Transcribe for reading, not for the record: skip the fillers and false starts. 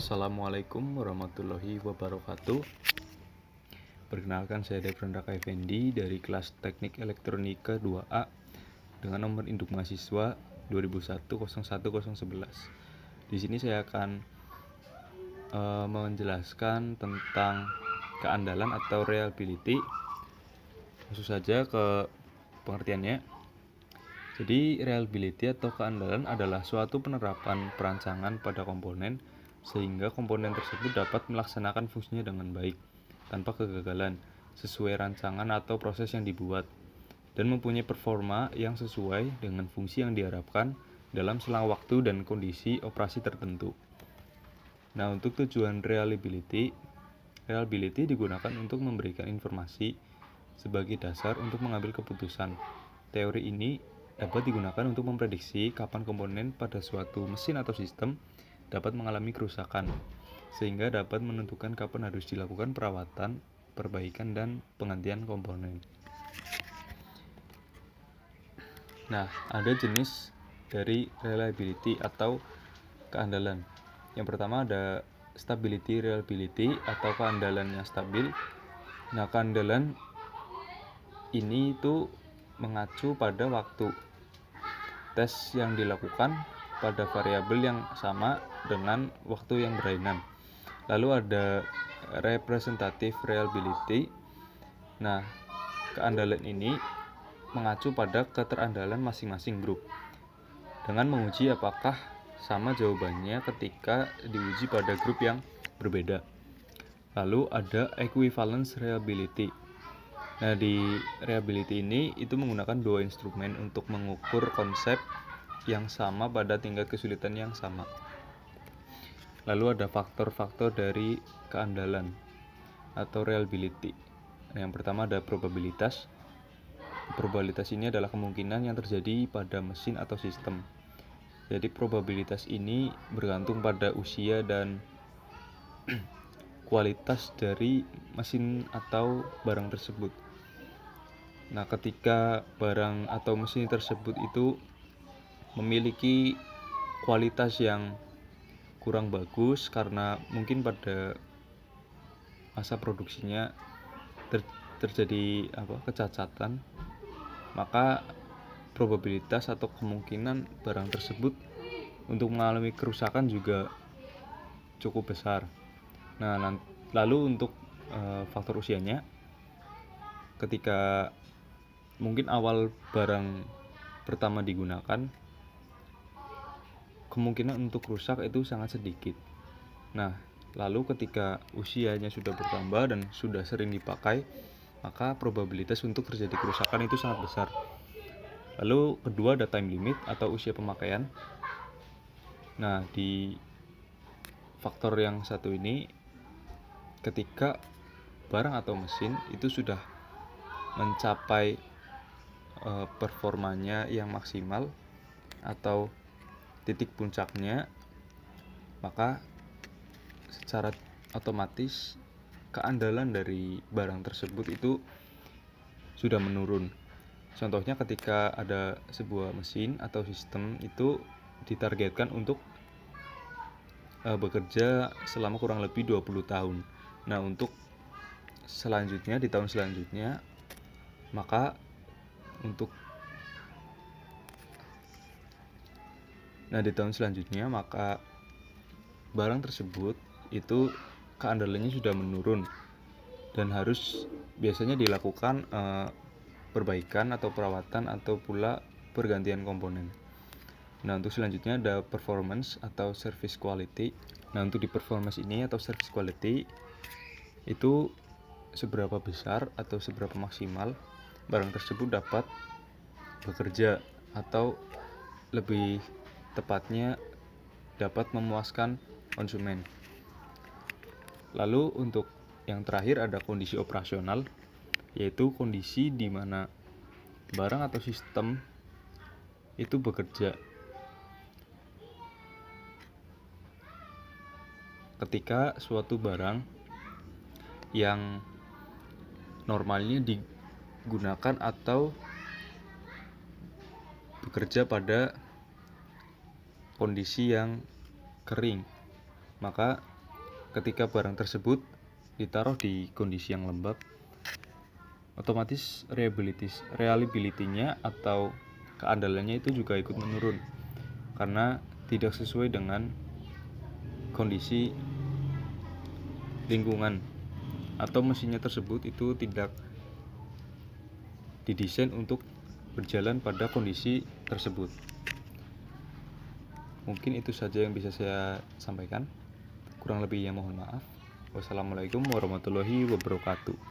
Assalamualaikum warahmatullahi wabarakatuh. Perkenalkan, saya Devran Raka Effendi dari kelas Teknik Elektronika 2A dengan nomor induk mahasiswa 2001-01011. Di sini saya akan menjelaskan tentang keandalan atau reliability. Langsung saja ke pengertiannya. Jadi, reliability atau keandalan adalah suatu penerapan perancangan pada komponen sehingga komponen tersebut dapat melaksanakan fungsinya dengan baik tanpa kegagalan sesuai rancangan atau proses yang dibuat dan mempunyai performa yang sesuai dengan fungsi yang diharapkan dalam selang waktu dan kondisi operasi tertentu. Nah, untuk tujuan reliability digunakan untuk memberikan informasi sebagai dasar untuk mengambil keputusan. Teori ini dapat digunakan untuk memprediksi kapan komponen pada suatu mesin atau sistem dapat mengalami kerusakan, sehingga dapat menentukan kapan harus dilakukan perawatan, perbaikan, dan penggantian komponen. Nah, ada jenis dari reliability atau keandalan. Yang pertama ada stability reliability atau keandalan yang stabil. Nah, keandalan ini itu mengacu pada waktu tes yang dilakukan pada variabel yang sama dengan waktu yang berlainan. Lalu ada representative reliability. Nah, keandalan ini mengacu pada keterandalan masing-masing grup dengan menguji apakah sama jawabannya ketika diuji pada grup yang berbeda. Lalu ada equivalence reliability. Nah, di reliability ini itu menggunakan dua instrumen untuk mengukur konsep yang sama pada tingkat kesulitan yang sama. Lalu ada faktor-faktor dari keandalan atau reliability. Nah, yang pertama ada probabilitas. Probabilitas ini adalah kemungkinan yang terjadi pada mesin atau sistem. Jadi probabilitas ini bergantung pada usia dan kualitas dari mesin atau barang tersebut. Nah, ketika barang atau mesin tersebut itu memiliki kualitas yang kurang bagus karena mungkin pada masa produksinya terjadi kecacatan, maka probabilitas atau kemungkinan barang tersebut untuk mengalami kerusakan juga cukup besar. Nah, lalu untuk faktor usianya, ketika mungkin awal barang pertama digunakan, kemungkinan untuk rusak itu sangat sedikit. Nah, lalu ketika usianya sudah bertambah dan sudah sering dipakai, maka probabilitas untuk terjadi kerusakan itu sangat besar. Lalu kedua ada time limit atau usia pemakaian. Nah, di faktor yang satu ini, ketika barang atau mesin itu sudah mencapai performanya yang maksimal atau titik puncaknya, maka secara otomatis keandalan dari barang tersebut itu sudah menurun. Contohnya ketika ada sebuah mesin atau sistem itu ditargetkan untuk bekerja selama kurang lebih 20 tahun. Nah, untuk selanjutnya di tahun selanjutnya, maka barang tersebut itu keandalannya sudah menurun dan harus biasanya dilakukan perbaikan atau perawatan atau pula pergantian komponen. Nah, untuk selanjutnya ada performance atau service quality. Nah, untuk di performance ini atau service quality itu seberapa besar atau seberapa maksimal barang tersebut dapat bekerja, atau lebih tepatnya dapat memuaskan konsumen. Lalu untuk yang terakhir ada kondisi operasional, yaitu kondisi di mana barang atau sistem itu bekerja. Ketika suatu barang yang normalnya digunakan atau bekerja pada kondisi yang kering, maka ketika barang tersebut ditaruh di kondisi yang lembab, otomatis reliability-nya atau keandalannya itu juga ikut menurun karena tidak sesuai dengan kondisi lingkungan atau mesinnya tersebut itu tidak didesain untuk berjalan pada kondisi tersebut. Mungkin itu saja yang bisa saya sampaikan. Kurang lebihnya mohon maaf. Wassalamualaikum warahmatullahi wabarakatuh.